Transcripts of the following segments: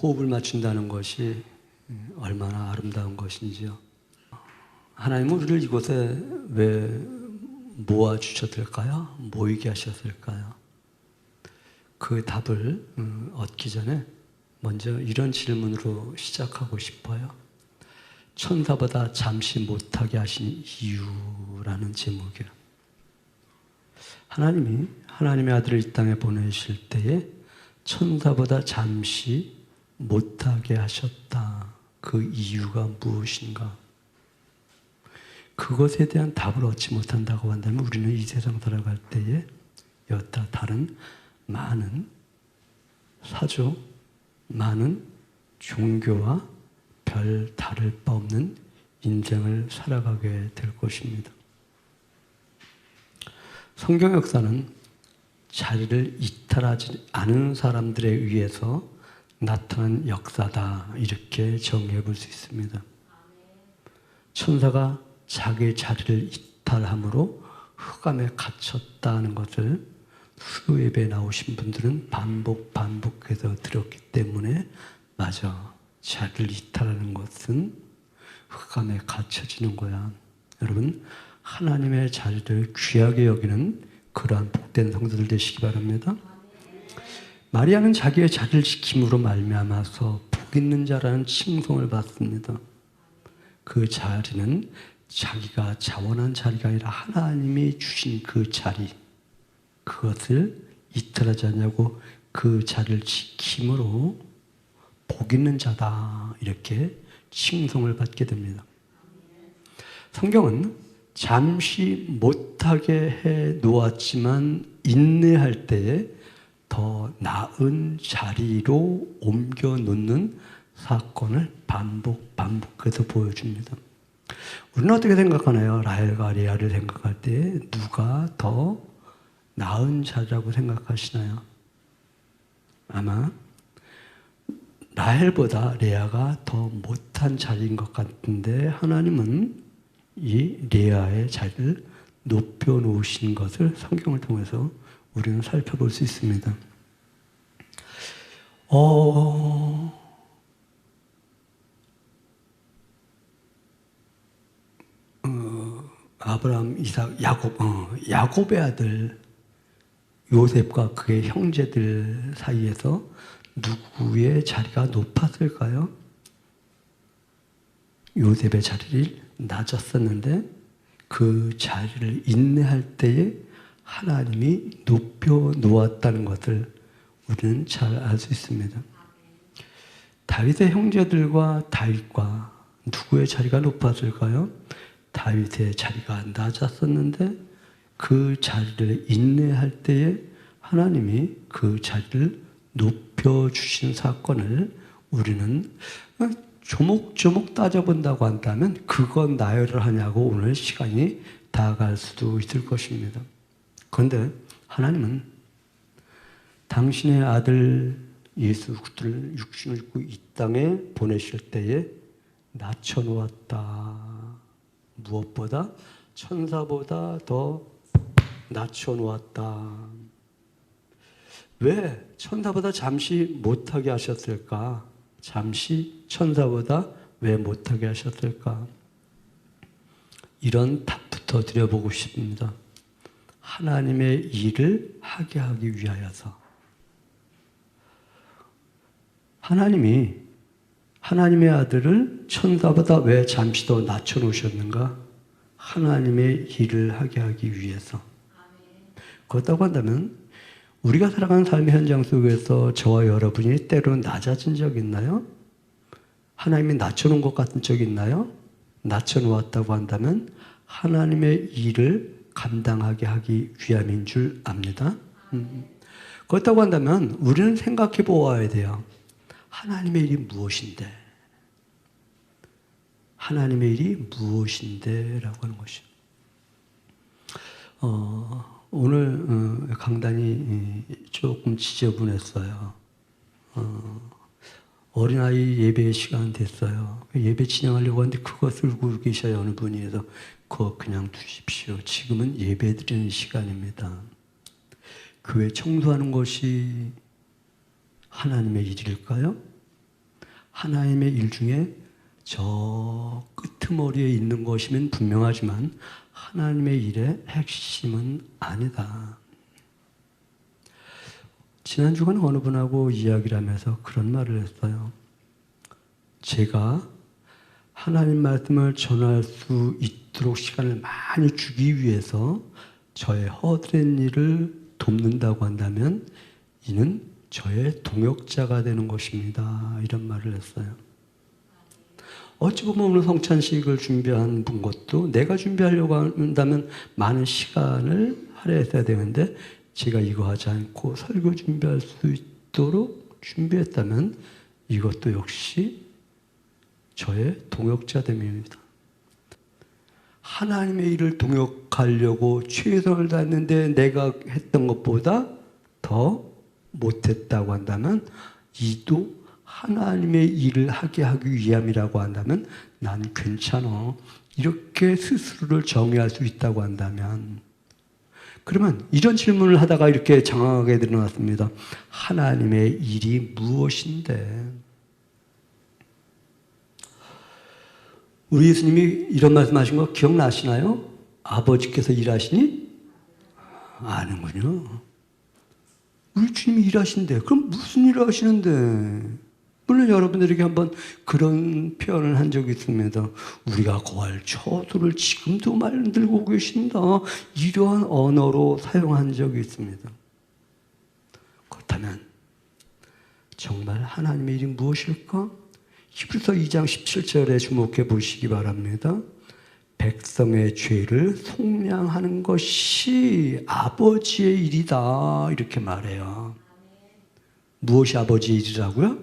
호흡을 맞춘다는 것이 얼마나 아름다운 것인지요. 하나님은 우리를 이곳에 왜 모아주셨을까요? 모이게 하셨을까요? 그 답을 얻기 전에 먼저 이런 질문으로 시작하고 싶어요. 천사보다 잠시 못하게 하신 이유라는 제목이에요. 하나님이 하나님의 아들을 이 땅에 보내실 때에 천사보다 잠시 못하게 하셨다. 그 이유가 무엇인가? 그것에 대한 답을 얻지 못한다고 한다면 우리는 이 세상 살아갈 때에 여타 다른 많은 사조, 많은 종교와 별 다를 바 없는 인생을 살아가게 될 것입니다. 성경 역사는 자리를 이탈하지 않은 사람들에 의해서 나타난 역사다, 이렇게 정의해 볼 수 있습니다. 천사가 자기의 자리를 이탈함으로 흑암에 갇혔다는 것을 수요 예배에 나오신 분들은 반복해서 들었기 때문에 맞아, 자리를 이탈하는 것은 흑암에 갇혀지는 거야. 여러분, 하나님의 자리를 귀하게 여기는 그러한 복된 성도들 되시기 바랍니다. 마리아는 자기의 자리를 지킴으로 말미암아서 복 있는 자라는 칭송을 받습니다. 그 자리는 자기가 자원한 자리가 아니라 하나님이 주신 그 자리, 그것을 이탈하지 않냐고 그 자리를 지킴으로 복 있는 자다, 이렇게 칭송을 받게 됩니다. 성경은 잠시 못하게 해 놓았지만 인내할 때에 더 나은 자리로 옮겨 놓는 사건을 반복해서 보여줍니다. 우리는 어떻게 생각하나요? 라헬과 레아를 생각할 때 누가 더 나은 자리라고 생각하시나요? 아마 라헬보다 레아가 더 못한 자리인 것 같은데 하나님은 이 레아의 자리를 높여놓으신 것을 성경을 통해서 우리는 살펴볼 수 있습니다. 아브라함, 이삭, 야곱의 아들 요셉과 그의 형제들 사이에서 누구의 자리가 높았을까요? 요셉의 자리를 낮았었는데 그 자리를 인내할 때에 하나님이 높여 놓았다는 것을 우리는 잘 알 수 있습니다. 다윗의 형제들과 다윗과 누구의 자리가 높았을까요? 다윗의 자리가 낮았었는데 그 자리를 인내할 때에 하나님이 그 자리를 높여주신 사건을 우리는 조목조목 따져본다고 한다면 그건 나열을 하냐고 오늘 시간이 다가갈 수도 있을 것입니다. 그런데 하나님은 당신의 아들 예수 그리스도를 육신을 입고 이 땅에 보내실 때에 낮춰놓았다. 무엇보다 천사보다 더 낮춰놓았다. 왜 천사보다 잠시 못하게 하셨을까? 잠시 천사보다 왜 못하게 하셨을까? 이런 답부터 드려보고 싶습니다. 하나님의 일을 하게 하기 위하여서. 하나님이 하나님의 아들을 천사보다 왜 잠시 더 낮춰놓으셨는가? 하나님의 일을 하게 하기 위해서. 그렇다고 한다면 우리가 살아가는 삶의 현장 속에서 저와 여러분이 때로는 낮아진 적 있나요? 하나님이 낮춰놓은 것 같은 적 있나요? 낮춰놓았다고 한다면 하나님의 일을 감당하게 하기 위함인 줄 압니다. 그렇다고 한다면 우리는 생각해 보아야 돼요. 하나님의 일이 무엇인데? 하나님의 일이 무엇인데? 라고 하는 것이죠. 오늘 강단이 조금 지저분했어요. 어린아이 예배 시간 됐어요. 예배 진행하려고 하는데 그거 들고 계셔요. 어느 분이. 해서 그거 그냥 두십시오. 지금은 예배 드리는 시간입니다. 교회 청소하는 것이 하나님의 일일까요? 하나님의 일 중에 저 끄트머리에 있는 것이면 분명하지만 하나님의 일의 핵심은 아니다. 지난 주간 어느 분하고 이야기를 하면서 그런 말을 했어요. 제가 하나님 말씀을 전할 수 있도록 시간을 많이 주기 위해서 저의 허드렛 일을 돕는다고 한다면 이는 저의 동역자가 되는 것입니다. 이런 말을 했어요. 어찌 보면 오늘 성찬식을 준비한 분 것도 내가 준비하려고 한다면 많은 시간을 할애했어야 되는데 제가 이거 하지 않고 설교 준비할 수 있도록 준비했다면 이것도 역시 저의 동역자됨입니다. 하나님의 일을 동역하려고 최선을 다했는데 내가 했던 것보다 더 못했다고 한다면 이도 하나님의 일을 하게 하기 위함이라고 한다면 난 괜찮아. 이렇게 스스로를 정의할 수 있다고 한다면 그러면 이런 질문을 하다가 이렇게 장황하게 드러났습니다. 하나님의 일이 무엇인데? 우리 예수님이 이런 말씀하신 거 기억나시나요? 아버지께서 일하시니? 아는군요. 우리 주님이 일하신대. 그럼 무슨 일을 하시는데? 물론 여러분들에게 한번 그런 표현을 한 적이 있습니다. 우리가 거할 처소를 지금도 만들고 계신다. 이러한 언어로 사용한 적이 있습니다. 그렇다면 정말 하나님의 일이 무엇일까? 히브리서 2장 17절에 주목해 보시기 바랍니다. 백성의 죄를 속량하는 것이 아버지의 일이다. 이렇게 말해요. 무엇이 아버지의 일이라고요?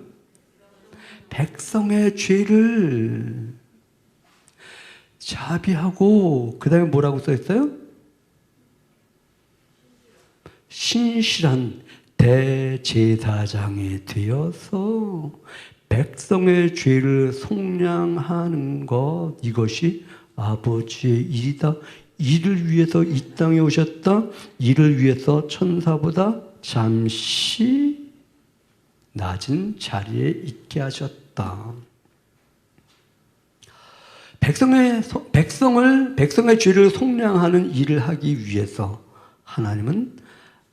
백성의 죄를 자비하고 그 다음에 뭐라고 써 있어요? 신실한 대제사장이 되어서 백성의 죄를 속량하는 것, 이것이 아버지의 일이다. 이를 위해서 이 땅에 오셨다. 이를 위해서 천사보다 잠시 낮은 자리에 있게 하셨다. 백성의 죄를 속량하는 일을 하기 위해서 하나님은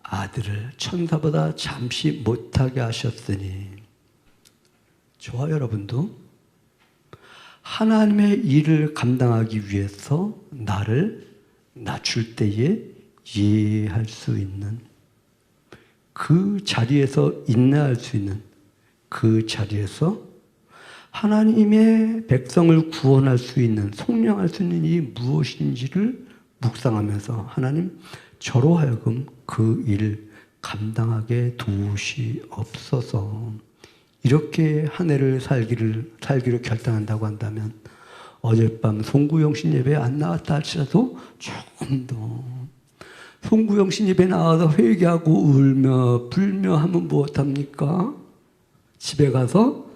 아들을 천사보다 잠시 못하게 하셨으니 저와 여러분도 하나님의 일을 감당하기 위해서 나를 낮출 때에 이해할 수 있는 그 자리에서 인내할 수 있는 그 자리에서 하나님의 백성을 구원할 수 있는 속량할 수 있는 일이 무엇인지를 묵상하면서 하나님 저로 하여금 그 일을 감당하게 도우시옵소서. 이렇게 한 해를 살기로 결단한다고 한다면 어젯밤 송구영신 예배에 안 나왔다 할지라도 조금 더 송구영신 예배에 나와서 회개하고 울며 불며 하면 무엇합니까? 집에 가서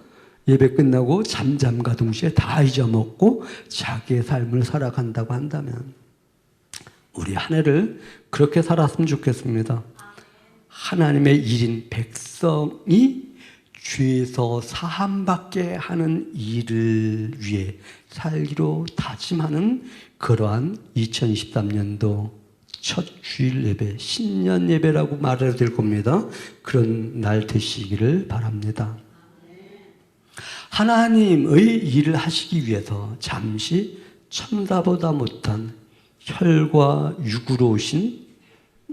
예배 끝나고 잠잠과 동시에 다 잊어먹고 자기의 삶을 살아간다고 한다면 우리 한 해를 그렇게 살았으면 좋겠습니다. 하나님의 일인 백성이 죄에서 사함받게 하는 일을 위해 살기로 다짐하는 그러한 2023년도 첫 주일 예배, 신년 예배라고 말해도 될 겁니다. 그런 날 되시기를 바랍니다. 하나님의 일을 하시기 위해서 잠시 천사보다 못한 혈과 육으로 오신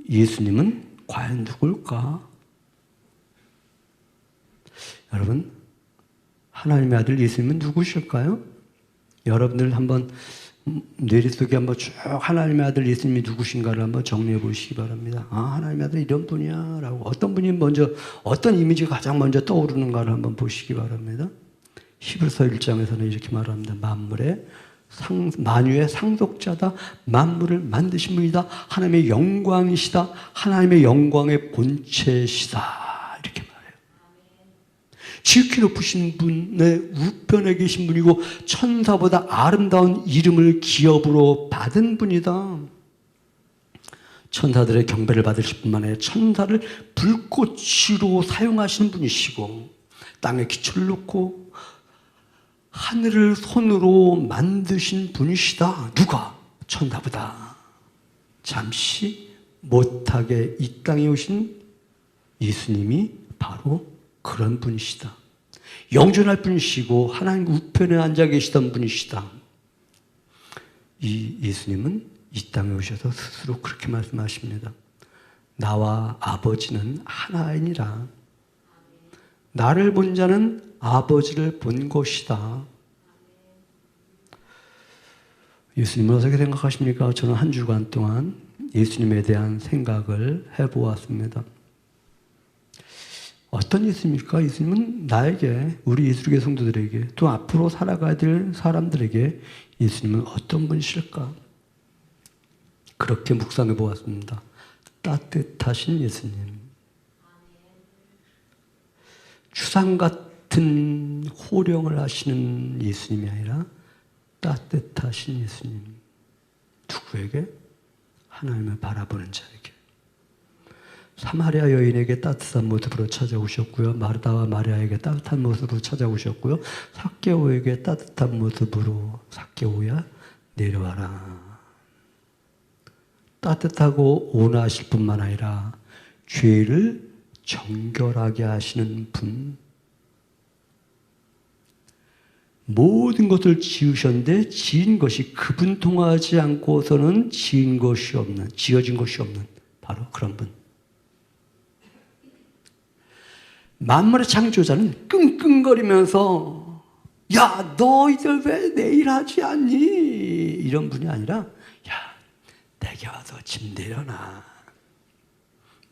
예수님은 과연 누굴까? 여러분, 하나님의 아들 예수님은 누구실까요? 여러분들 한번 뇌리 속에 한번 쭉 하나님의 아들 예수님이 누구신가를 한번 정리해 보시기 바랍니다. 아, 하나님의 아들 이런 분이야 라고 어떤 분이 먼저 어떤 이미지가 가장 먼저 떠오르는가를 한번 보시기 바랍니다. 히브리서 1장에서는 이렇게 말합니다. 만유의 상속자다. 만물을 만드신 분이다. 하나님의 영광이시다. 하나님의 영광의 본체시다. 이렇게 말해요. 지극히 높으신 분의 우편에 계신 분이고 천사보다 아름다운 이름을 기업으로 받은 분이다. 천사들의 경배를 받으실 뿐만 아니라 천사를 불꽃으로 사용하시는 분이시고 땅에 기초를 놓고 하늘을 손으로 만드신 분이시다. 누가? 천사보다 잠시 못하게 이 땅에 오신 예수님이 바로 그런 분이시다. 영존할 분이시고 하나님 우편에 앉아 계시던 분이시다. 이 예수님은 이 땅에 오셔서 스스로 그렇게 말씀하십니다. 나와 아버지는 하나이니라. 나를 본 자는 아버지를 본 것이다. 예수님은 어떻게 생각하십니까? 저는 한 주간 동안 예수님에 대한 생각을 해보았습니다. 어떤 예수님일까? 예수님은 나에게, 우리 예수교회 성도들에게, 또 앞으로 살아가야 될 사람들에게 예수님은 어떤 분이실까? 그렇게 묵상해 보았습니다. 따뜻하신 예수님. 추상 같은 호령을 하시는 예수님이 아니라 따뜻하신 예수님. 누구에게? 하나님을 바라보는 자에게. 사마리아 여인에게 따뜻한 모습으로 찾아오셨고요. 마르다와 마리아에게 따뜻한 모습으로 찾아오셨고요. 삭개오에게 따뜻한 모습으로 삭개오야 내려와라. 따뜻하고 온화하실 뿐만 아니라 죄를 정결하게 하시는 분. 모든 것을 지으셨는데 지은 것이 그분 통하지 않고서는 지어진 것이 없는 바로 그런 분. 만물의 창조자는 끙끙거리면서 야, 너희들 왜 내일 하지 않니? 이런 분이 아니라 야, 내게 와서 짐 내려놔.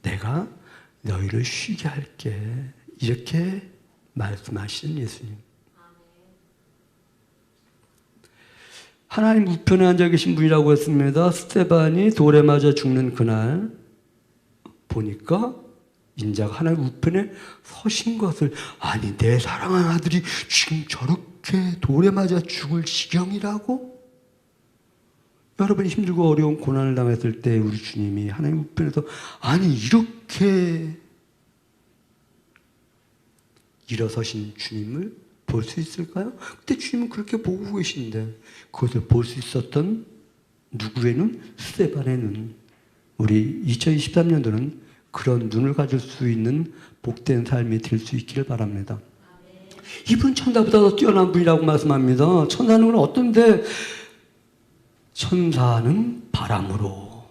내가 너희를 쉬게 할게. 이렇게 말씀하시는 예수님. 하나님 우편에 앉아 계신 분이라고 했습니다. 스데반이 돌에 맞아 죽는 그날 보니까 인자가 하나님 우편에 서신 것을, 아니 내 사랑하는 아들이 지금 저렇게 돌에 맞아 죽을 지경이라고? 여러분이 힘들고 어려운 고난을 당했을 때 우리 주님이 하나님 우편에서 아니 이렇게 일어서신 주님을 볼 수 있을까요? 그때 주님은 그렇게 보고 계신데 그것을 볼 수 있었던 누구의 눈? 스데반의 눈. 우리 2023년도는 그런 눈을 가질 수 있는 복된 삶이 될 수 있기를 바랍니다. 이분 천사보다 더 뛰어난 분이라고 말씀합니다. 천사는 어떤데? 천사는 바람으로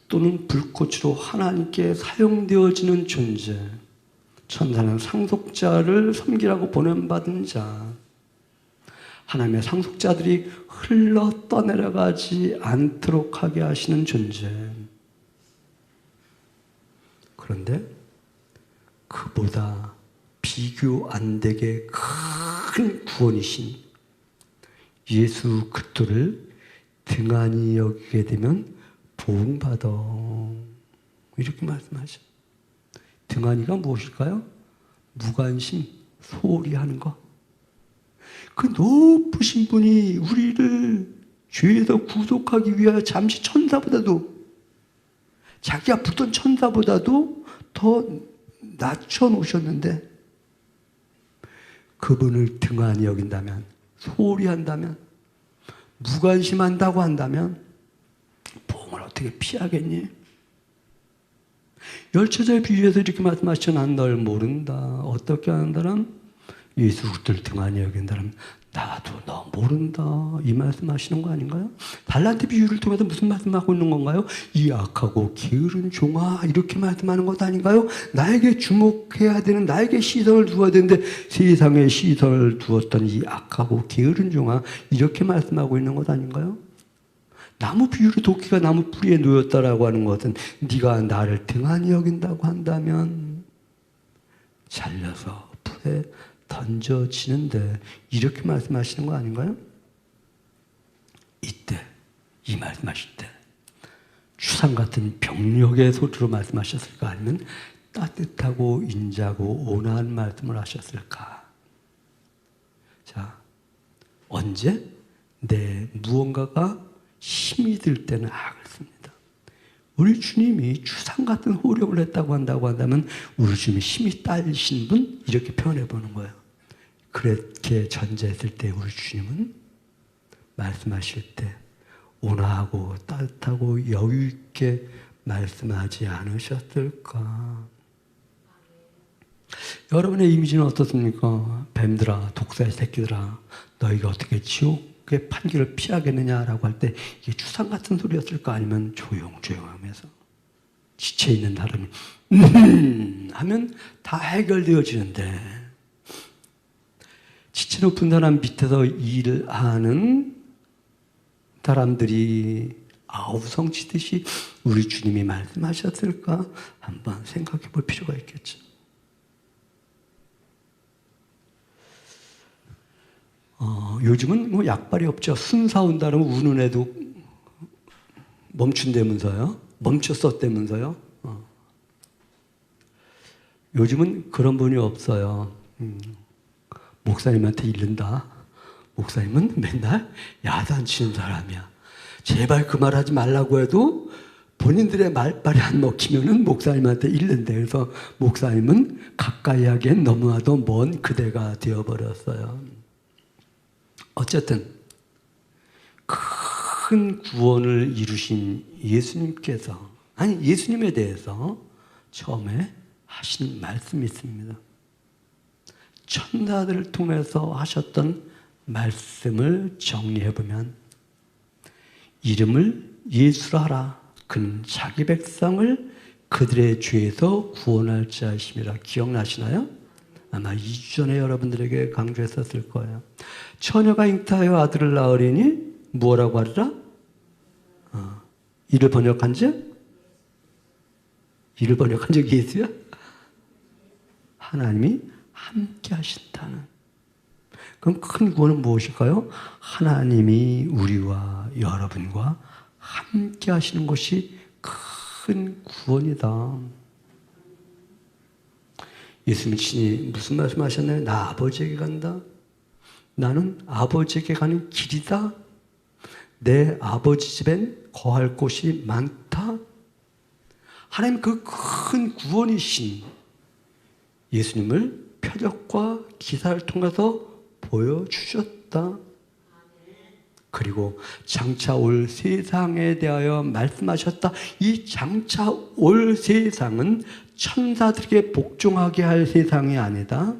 또는 불꽃으로 하나님께 사용되어지는 존재. 천사는 상속자를 섬기라고 보냄받은 자. 하나님의 상속자들이 흘러 떠내려가지 않도록 하게 하시는 존재. 그런데 그보다 비교 안 되게 큰 구원이신 예수 그리스도를 등한히 여기게 되면 보응받아. 이렇게 말씀하죠. 등한히가 무엇일까요? 무관심, 소홀히 하는 것. 그 높으신 분이 우리를 죄에서 구속하기 위하여 잠시 천사보다도, 자기가 붙던 천사보다도 더 낮춰놓으셨는데 그분을 등한히 여긴다면, 소홀히 한다면, 무관심한다고 한다면 보응을 어떻게 피하겠니? 열처자에 비유해서 이렇게 말씀하시죠. 난 널 모른다. 어떻게 한다면 예수 그리스도를 등한히 여긴다면 나도 너 모른다. 이 말씀하시는 거 아닌가요? 달란트 비유를 통해서 무슨 말씀하고 있는 건가요? 이 악하고 게으른 종아, 이렇게 말씀하는 것 아닌가요? 나에게 주목해야 되는, 나에게 시선을 두어야 되는데 세상에 시선을 두었던 이 악하고 게으른 종아, 이렇게 말씀하고 있는 것 아닌가요? 나무 비유로 도끼가 나무 뿌리에 놓였다라고 하는 것은 네가 나를 등한히 여긴다고 한다면 잘려서 풀에 던져지는데, 이렇게 말씀하시는 거 아닌가요? 이때 이 말씀하실 때 추상 같은 병력의 소리로 말씀하셨을까? 아니면 따뜻하고 인자고 온화한 말씀을 하셨을까? 자, 언제? 내 무언가가 힘이 들 때는 악을 씁니다. 우리 주님이 추상 같은 호령을 했다고 한다면 우리 주님이 힘이 딸리신 분, 이렇게 표현해 보는 거예요. 그렇게 전제했을 때 우리 주님은 말씀하실 때 온화하고 따뜻하고 여유 있게 말씀하지 않으셨을까? 여러분의 이미지는 어떻습니까? 뱀들아, 독사의 새끼들아, 너희가 어떻게 지옥의 판결을 피하겠느냐라고 할 때 이게 추상 같은 소리였을까? 아니면 조용조용하면서 지쳐있는 사람이 하면 다 해결되어지는데, 지체 높은 사람 밑에서 일하는 사람들이 아우성 치듯이 우리 주님이 말씀하셨을까? 한번 생각해 볼 필요가 있겠죠. 요즘은 뭐 약발이 없죠. 순사 온다면 우는 애도 멈춘다면서요. 멈췄었다면서요. 요즘은 그런 분이 없어요. 목사님한테 이른다. 목사님은 맨날 야단치는 사람이야. 제발 그 말 하지 말라고 해도 본인들의 말빨이 안 먹히면은 목사님한테 잃는데, 그래서 목사님은 가까이 하기엔 너무나도 먼 그대가 되어버렸어요. 어쨌든 큰 구원을 이루신 예수님께서, 아니 예수님에 대해서 처음에 하신 말씀이 있습니다. 천사들을 통해서 하셨던 말씀을 정리해보면, 이름을 예수라 하라. 그는 자기 백성을 그들의 죄에서 구원할 자이심이라. 기억나시나요? 아마 2주 전에 여러분들에게 강조했었을 거예요. 처녀가 잉타하여 아들을 낳으리니 뭐라고 하리라? 이를 번역한 즉? 이를 번역한 즉 예수야? 하나님이 함께 하신다는. 그럼 큰 구원은 무엇일까요? 하나님이 우리와 여러분과 함께 하시는 것이 큰 구원이다. 예수님 친히 무슨 말씀하셨나요? 나 아버지에게 간다. 나는 아버지에게 가는 길이다. 내 아버지 집엔 거할 곳이 많다. 하나님 그 큰 구원이신 예수님을 표적과 기사를 통해서 보여주셨다. 그리고 장차 올 세상에 대하여 말씀하셨다. 이 장차 올 세상은 천사들에게 복종하게 할 세상이 아니다.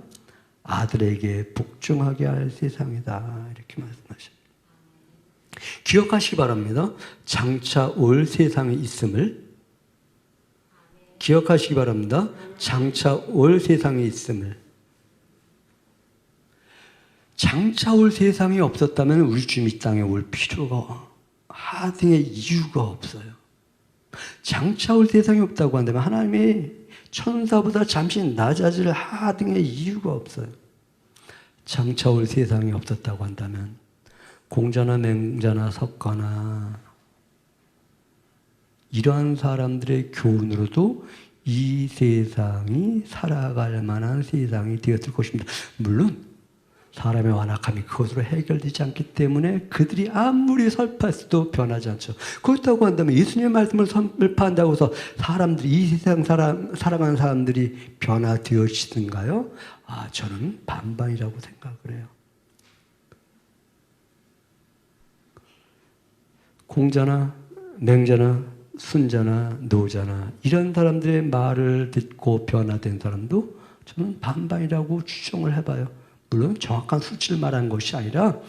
아들에게 복종하게 할 세상이다. 이렇게 말씀하셨습니다. 기억하시기 바랍니다. 장차 올 세상에 있음을 기억하시기 바랍니다. 장차 올 세상에 있음을. 장차 올 세상이 없었다면 우리 주님 이 땅에 올 필요가, 하등의 이유가 없어요. 장차 올 세상이 없다고 한다면 하나님이 천사보다 잠시 낮아질 하등의 이유가 없어요. 장차 올 세상이 없었다고 한다면 공자나 맹자나 석가나 이러한 사람들의 교훈으로도 이 세상이 살아갈 만한 세상이 되었을 것입니다. 물론 사람의 완악함이 그것으로 해결되지 않기 때문에 그들이 아무리 설파했어도 변하지 않죠. 그렇다고 한다면 예수님의 말씀을 설파한다고 해서 사람들이, 이 세상 살아가는 사람들이 변화되어지든가요? 저는 반반이라고 생각을 해요. 공자나 맹자나 순자나 노자나 이런 사람들의 말을 듣고 변화된 사람도 저는 반반이라고 추정을 해봐요. 물론 정확한 수치를 말한 것이 아니라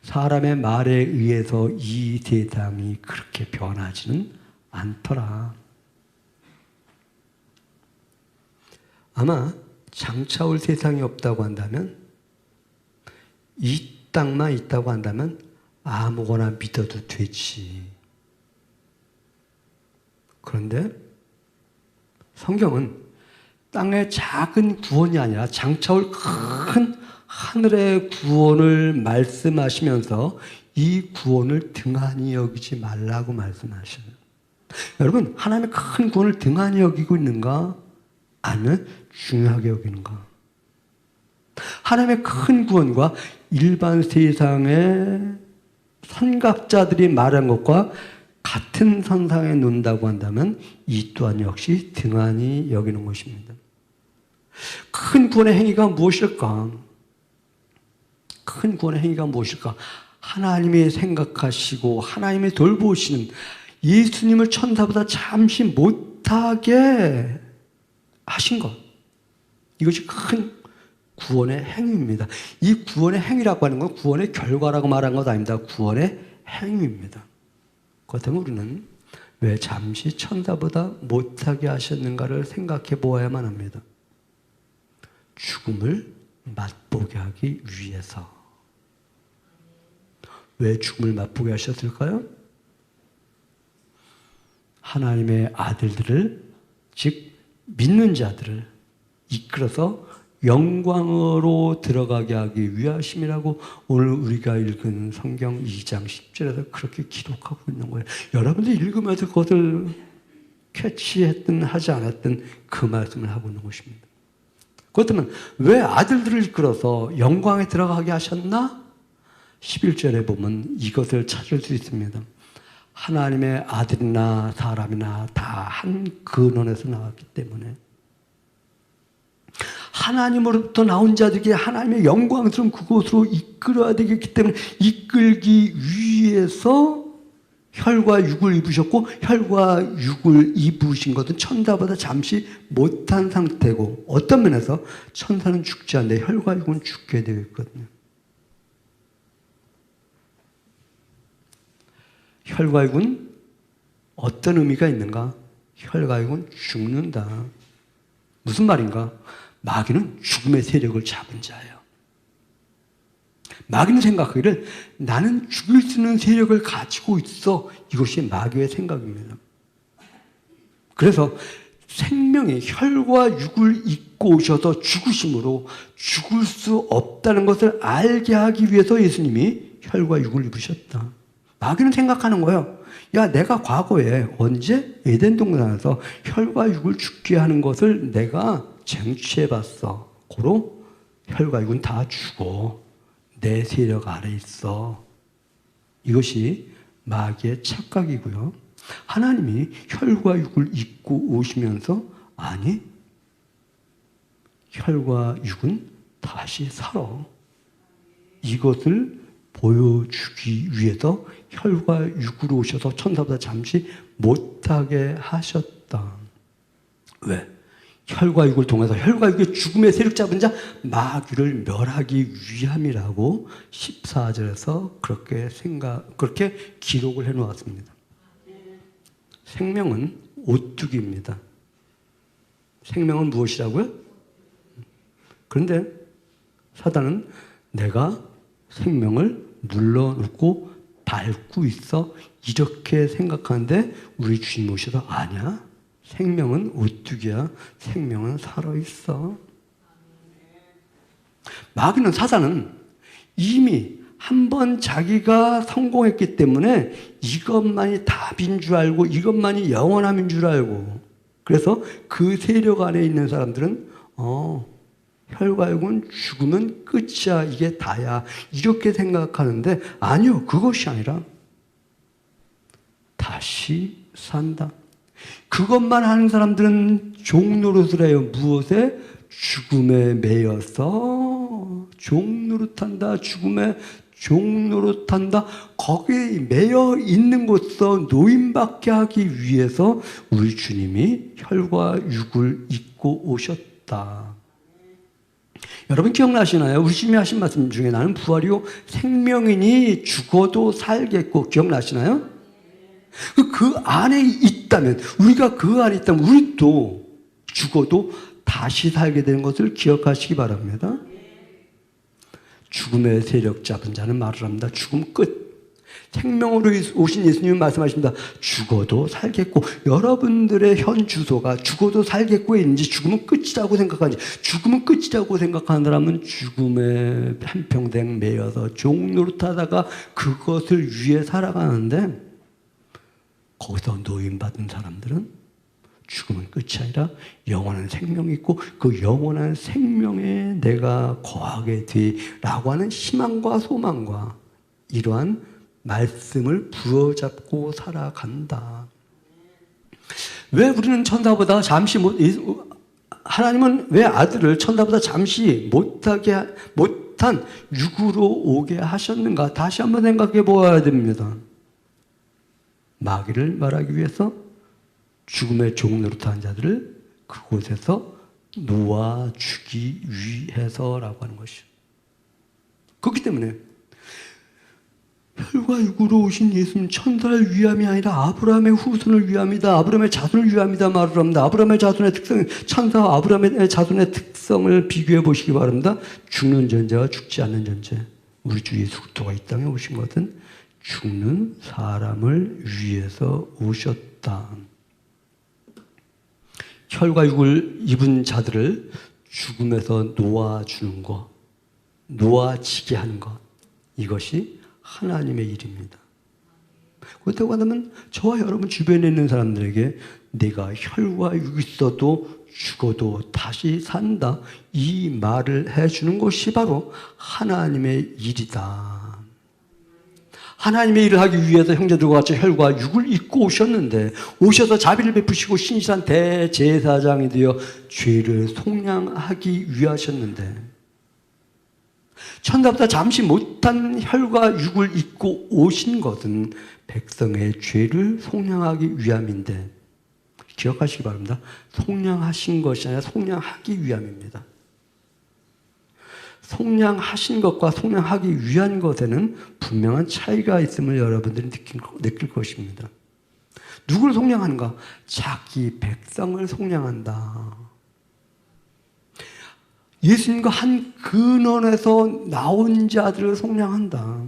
사람의 말에 의해서 이 세상이 그렇게 변하지는 않더라. 아마 장차 올 세상이 없다고 한다면, 이 땅만 있다고 한다면 아무거나 믿어도 되지. 그런데 성경은 땅의 작은 구원이 아니라 장차 올 큰 하늘의 구원을 말씀하시면서 이 구원을 등한히 여기지 말라고 말씀하셔요. 여러분, 하나님의 큰 구원을 등한히 여기고 있는가? 아니면 중요하게 여기는가? 하나님의 큰 구원과 일반 세상의 선각자들이 말한 것과 같은 선상에 놓는다고 한다면 이 또한 역시 등한히 여기는 것입니다. 큰 구원의 행위가 무엇일까? 큰 구원의 행위가 무엇일까? 하나님이 생각하시고 하나님이 돌보시는 예수님을 천사보다 잠시 못하게 하신 것. 이것이 큰 구원의 행위입니다. 이 구원의 행위라고 하는 건 구원의 결과라고 말한 것 아닙니다. 구원의 행위입니다. 그렇다면 우리는 왜 잠시 천사보다 못하게 하셨는가를 생각해 보아야만 합니다. 죽음을 맛보게 하기 위해서. 왜 죽음을 맛보게 하셨을까요? 하나님의 아들들을, 즉 믿는 자들을 이끌어서 영광으로 들어가게 하기 위하심이라고 오늘 우리가 읽은 성경 2장 10절에서 그렇게 기록하고 있는 거예요. 여러분들 읽으면서 그것을 캐치했든 하지 않았든 그 말씀을 하고 있는 것입니다. 그렇다면 왜 아들들을 이끌어서 영광에 들어가게 하셨나? 11절에 보면 이것을 찾을 수 있습니다. 하나님의 아들이나 사람이나 다 한 근원에서 나왔기 때문에 하나님으로부터 나온 자들에게 하나님의 영광스러운 그곳으로 이끌어야 되겠기 때문에 이끌기 위해서 혈과 육을 입으셨고, 혈과 육을 입으신 것은 천사보다 잠시 못한 상태고, 어떤 면에서 천사는 죽지 않는데 혈과 육은 죽게 되어 있거든요. 혈과 육은 어떤 의미가 있는가? 혈과 육은 죽는다. 무슨 말인가? 마귀는 죽음의 세력을 잡은 자예요. 마귀는 생각하기를 나는 죽일 수 있는 세력을 가지고 있어. 이것이 마귀의 생각입니다. 그래서 생명의 혈과 육을 입고 오셔서 죽으심으로 죽을 수 없다는 것을 알게 하기 위해서 예수님이 혈과 육을 입으셨다. 마귀는 생각하는 거예요. 야, 내가 과거에 언제 에덴 동산에서 혈과 육을 죽게 하는 것을 내가 쟁취해봤어. 고로 혈과 육은 다 죽어. 내 세력 아래 있어. 이것이 마귀의 착각이고요. 하나님이 혈과 육을 입고 오시면서 아니, 혈과 육은 다시 살아. 이것을 보여주기 위해서 혈과 육으로 오셔서 천사보다 잠시 못하게 하셨다. 왜? 혈과 육을 통해서 혈과 육의 죽음의 세력 잡은 자 마귀를 멸하기 위함이라고 14절에서 그렇게 기록을 해 놓았습니다. 생명은 오뚜기입니다. 생명은 무엇이라고요? 그런데 사단은 내가 생명을 눌러놓고 밟고 있어 이렇게 생각하는데 우리 주님 오셔서 아니야. 생명은 오뚜기야. 생명은 살아있어. 마귀는 사단은 이미 한번 자기가 성공했기 때문에 이것만이 답인 줄 알고 이것만이 영원함인 줄 알고 그래서 그 세력 안에 있는 사람들은 혈과 육은 죽으면 끝이야. 이게 다야. 이렇게 생각하는데 아니요. 그것이 아니라 다시 산다. 그것만 하는 사람들은 종노릇을 해요. 무엇에? 죽음에 매여서 종노릇한다. 죽음에 종노릇한다. 거기에 매여 있는 곳에서 노임받게 하기 위해서 우리 주님이 혈과 육을 입고 오셨다. 여러분 기억나시나요? 우리 주님이 하신 말씀 중에 나는 부활이요 생명이니 죽어도 살겠고 기억나시나요? 그 안에 있다면 우리가 그 안에 있다면 우리도 죽어도 다시 살게 되는 것을 기억하시기 바랍니다. 죽음의 세력 잡은 자는 말을 합니다. 죽음 끝. 생명으로 오신 예수님은 말씀하십니다. 죽어도 살겠고 여러분들의 현 주소가 죽어도 살겠고에 있는지 죽음은 끝이라고 생각하는지 죽음은 끝이라고 생각하는 사람은 죽음에 한평생 매여서 종노릇하다가 그것을 위해 살아가는데 거기서 노임받은 사람들은 죽음은 끝이 아니라 영원한 생명이 있고 그 영원한 생명에 내가 거하게 되라고 하는 희망과 소망과 이러한 말씀을 부여잡고 살아간다. 왜 우리는 천사보다 잠시 하나님은 왜 아들을 천사보다 잠시 못하게 못한 육으로 오게 하셨는가? 다시 한번 생각해 보아야 됩니다. 마귀를 말하기 위해서 죽음의 종노릇한 자들을 그곳에서 놓아주기 위해서라고 하는 것이죠. 그렇기 때문에 혈과 육으로 오신 예수님 천사를 위함이 아니라 아브라함의 후손을 위함이다. 아브라함의 자손을 위함이다 말을 합니다. 아브라함의 자손의 특성, 천사와 아브라함의 자손의 특성을 비교해 보시기 바랍니다. 죽는 존재와 죽지 않는 존재. 우리 주 예수 그리스도가 이 땅에 오신 것은 죽는 사람을 위해서 오셨다. 혈과 육을 입은 자들을 죽음에서 놓아주는 것, 놓아지게 하는 것, 이것이 하나님의 일입니다. 그렇다고 한다면 저와 여러분 주변에 있는 사람들에게 내가 혈과 육이 있어도 죽어도 다시 산다, 이 말을 해주는 것이 바로 하나님의 일이다. 하나님의 일을 하기 위해서 형제들과 같이 혈과 육을 입고 오셨는데, 오셔서 자비를 베푸시고 신실한 대제사장이 되어 죄를 속량하기 위하셨는데, 천사보다 잠시 못한 혈과 육을 입고 오신 것은 백성의 죄를 속량하기 위함인데, 기억하시기 바랍니다. 속량하신 것이 아니라 속량하기 위함입니다. 속량하신 것과 속량하기 위한 것에는 분명한 차이가 있음을 여러분들이 느낄 것입니다. 누구를 속량하는가? 자기 백성을 속량한다. 예수님과 한 근원에서 나온 자들을 속량한다.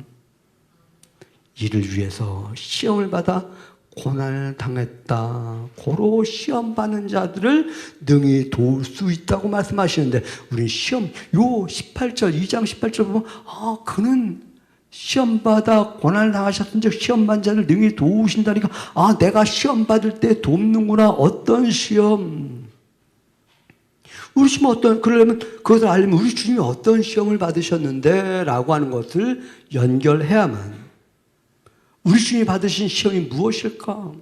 이를 위해서 시험을 받아 고난을 당했다. 고로 시험 받는 자들을 능히 도울 수 있다고 말씀하시는데, 우리 시험, 요 18절, 2장 18절 보면, 그는 시험 받아 고난을 당하셨은 즉 시험 받는 자를 능히 도우신다니까, 내가 시험 받을 때 돕는구나. 어떤 시험? 우리 주님은 그러려면 그것을 알려면 우리 주님이 어떤 시험을 받으셨는데 라고 하는 것을 연결해야만, 우리 주님이 받으신 시험이 무엇일까?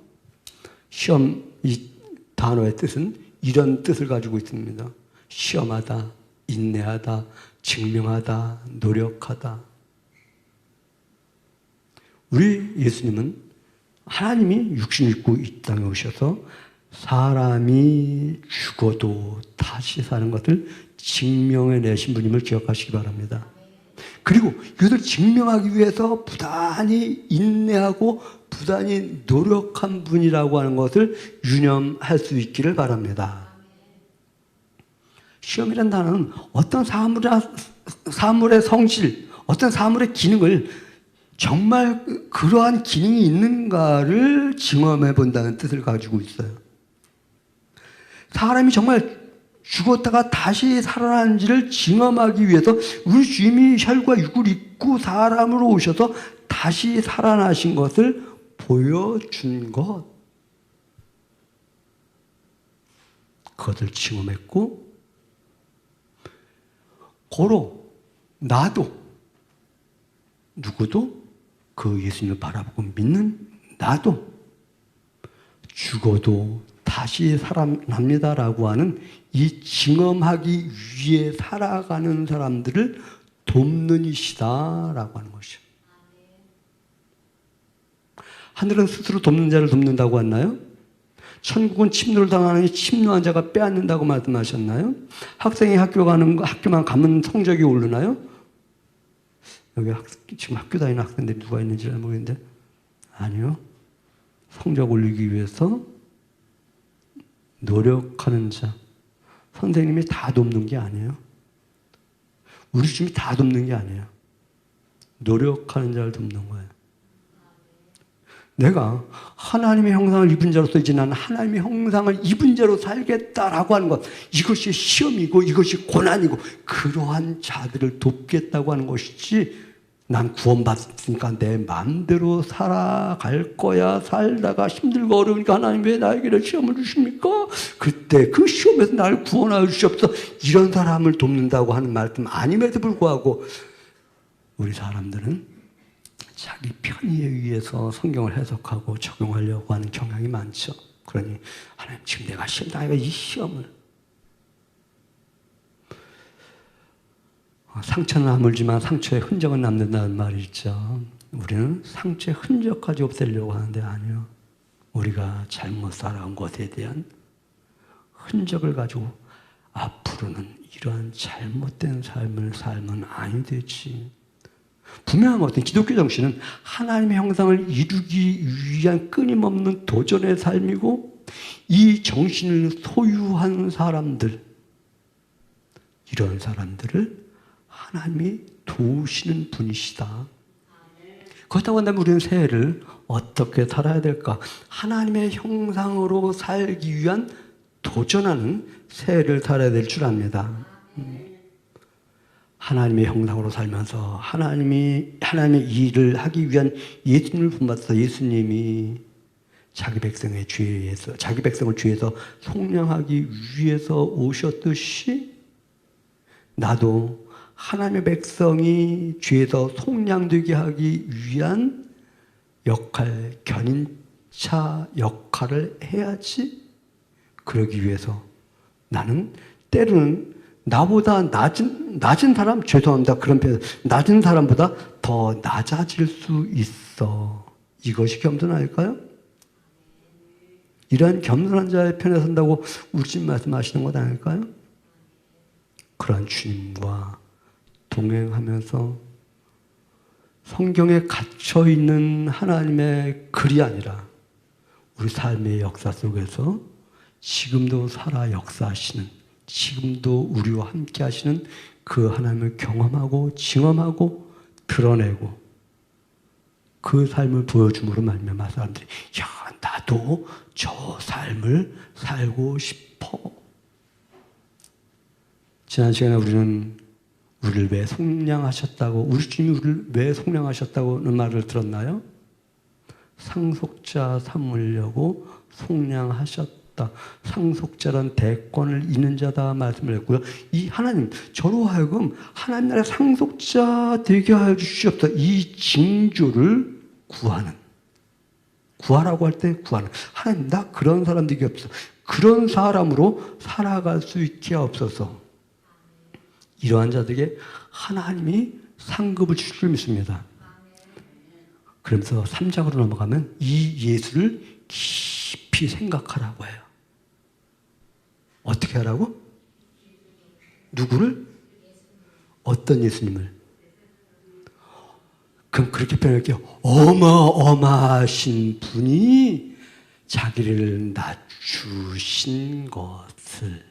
시험, 이 단어의 뜻은 이런 뜻을 가지고 있습니다. 시험하다, 인내하다, 증명하다, 노력하다. 우리 예수님은 하나님이 육신을 입고 이 땅에 오셔서 사람이 죽어도 다시 사는 것을 증명해내신 분임을 기억하시기 바랍니다. 그리고 이것을 증명하기 위해서 부단히 인내하고 부단히 노력한 분이라고 하는 것을 유념할 수 있기를 바랍니다. 시험이란 단어는 어떤 사물의 성질, 어떤 사물의 기능을 정말 그러한 기능이 있는가를 증험해 본다는 뜻을 가지고 있어요. 사람이 정말 죽었다가 다시 살아난지를 증험하기 위해서 우리 주님이 혈과 육을 입고 사람으로 오셔서 다시 살아나신 것을 보여준 것, 그것을 증험했고, 고로 나도, 누구도 그 예수님을 바라보고 믿는 나도 죽어도 다시 살아납니다라고 하는 이 증험하기 위해 살아가는 사람들을 돕는 이시다라고 하는 것이죠. 하늘은 스스로 돕는 자를 돕는다고 했나요? 천국은 침노를 당하는 침노한 자가 빼앗는다고 말씀하셨나요? 학생이 학교만 가면 성적이 오르나요? 여기 지금 학교 다니는 학생들이 누가 있는지 잘 모르겠는데, 아니요. 성적 올리기 위해서 노력하는 자, 선생님이 다 돕는 게 아니에요. 우리 주님이 다 돕는 게 아니에요. 노력하는 자를 돕는 거예요. 내가 하나님의 형상을 입은 자로서 이제 나는 하나님의 형상을 입은 자로 살겠다라고 하는 것, 이것이 시험이고 이것이 고난이고 그러한 자들을 돕겠다고 하는 것이지, 난 구원받았으니까 내 마음대로 살아갈 거야. 살다가 힘들고 어려우니까 하나님 왜 나에게 시험을 주십니까? 그때 그 시험에서 나를 구원하여 주시옵소서. 이런 사람을 돕는다고 하는 말씀 아님에도 불구하고 우리 사람들은 자기 편의에 의해서 성경을 해석하고 적용하려고 하는 경향이 많죠. 그러니 하나님 지금 내가 시험 당해가 이 시험을 상처는 아물지만 상처의 흔적은 남는다는 말이 있죠. 우리는 상처의 흔적까지 없애려고 하는데 아니요. 우리가 잘못 살아온 것에 대한 흔적을 가지고 앞으로는 이러한 잘못된 삶을 살면 아니 되지. 분명한 어떤 기독교 정신은 하나님의 형상을 이루기 위한 끊임없는 도전의 삶이고, 이 정신을 소유한 사람들, 이런 사람들을 하나님이 도우시는 분이시다. 그렇다고 한다면 우리는 새해를 어떻게 살아야 될까? 하나님의 형상으로 살기 위한 도전하는 새해를 살아야 될 줄 압니다. 하나님의 형상으로 살면서 하나님의 일을 하기 위한 예수님을 본받아서 예수님이 자기 백성을 죄에서 속량하기 위해서 오셨듯이, 나도 하나님의 백성이 죄에서 속량되게 하기 위한 견인차 역할을 해야지. 그러기 위해서 나는 때로는 나보다 낮은 사람, 죄송합니다. 그런 표현, 낮은 사람보다 더 낮아질 수 있어. 이것이 겸손 아닐까요? 이러한 겸손한 자의 편에 선다고 우리 주님 말씀하시는 것 아닐까요? 그러한 주님과 동행하면서 성경에 갇혀있는 하나님의 글이 아니라 우리 삶의 역사 속에서 지금도 살아 역사하시는, 지금도 우리와 함께 하시는 그 하나님을 경험하고 증험하고 드러내고 그 삶을 보여줌으로 말미암아 사람들이 나도 저 삶을 살고 싶어. 지난 시간에 우리는 우리를 왜 속량하셨다고, 우리 주님이 우리를 왜 속량하셨다고는 말을 들었나요? 상속자 삼으려고 속량하셨다. 상속자란 대권을 잇는 자다 말씀을 했고요. 이 하나님, 저로 하여금 하나님 나라의 상속자 되게 하여 주시옵소서. 이 징조를 구하라고 할 때 구하는. 하나님, 나 그런 사람 되게 없어. 그런 사람으로 살아갈 수 있게 없어서. 이러한 자들에게 하나님이 상급을 주실 줄 믿습니다. 그러면서 3장으로 넘어가면 이 예수를 깊이 생각하라고 해요. 어떻게 하라고? 누구를? 어떤 예수님을? 그럼 그렇게 표현할게요. 어마어마하신 분이 자기를 낮추신 것을.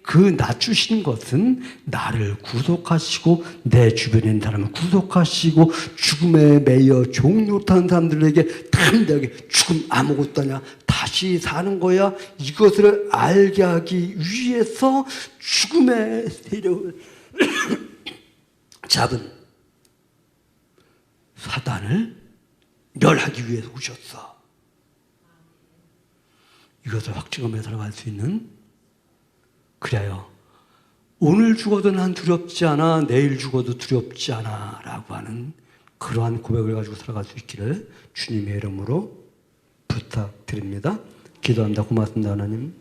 그 낮추신 것은 나를 구속하시고 내 주변에 있는 사람을 구속하시고 죽음에 매여 종노릇하는 사람들에게 담대하게 죽음 아무것도 아니야, 다시 사는 거야, 이것을 알게 하기 위해서 죽음의 세력을 잡은 사단을 멸하기 위해서 오셨어. 이것을 확증하며 살아갈 수 있는, 그래요, 오늘 죽어도 난 두렵지 않아, 내일 죽어도 두렵지 않아 라고 하는 그러한 고백을 가지고 살아갈 수 있기를 주님의 이름으로 부탁드립니다. 기도합니다. 고맙습니다. 하나님,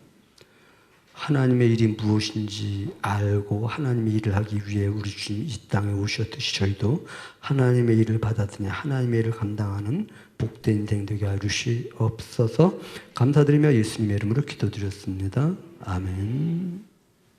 하나님의 일이 무엇인지 알고 하나님의 일을 하기 위해 우리 주님 이 땅에 오셨듯이 저희도 하나님의 일을 받았으니 하나님의 일을 감당하는 복된 인생 되게 하여 주시옵소서. 감사드리며 예수님의 이름으로 기도드렸습니다. 아멘.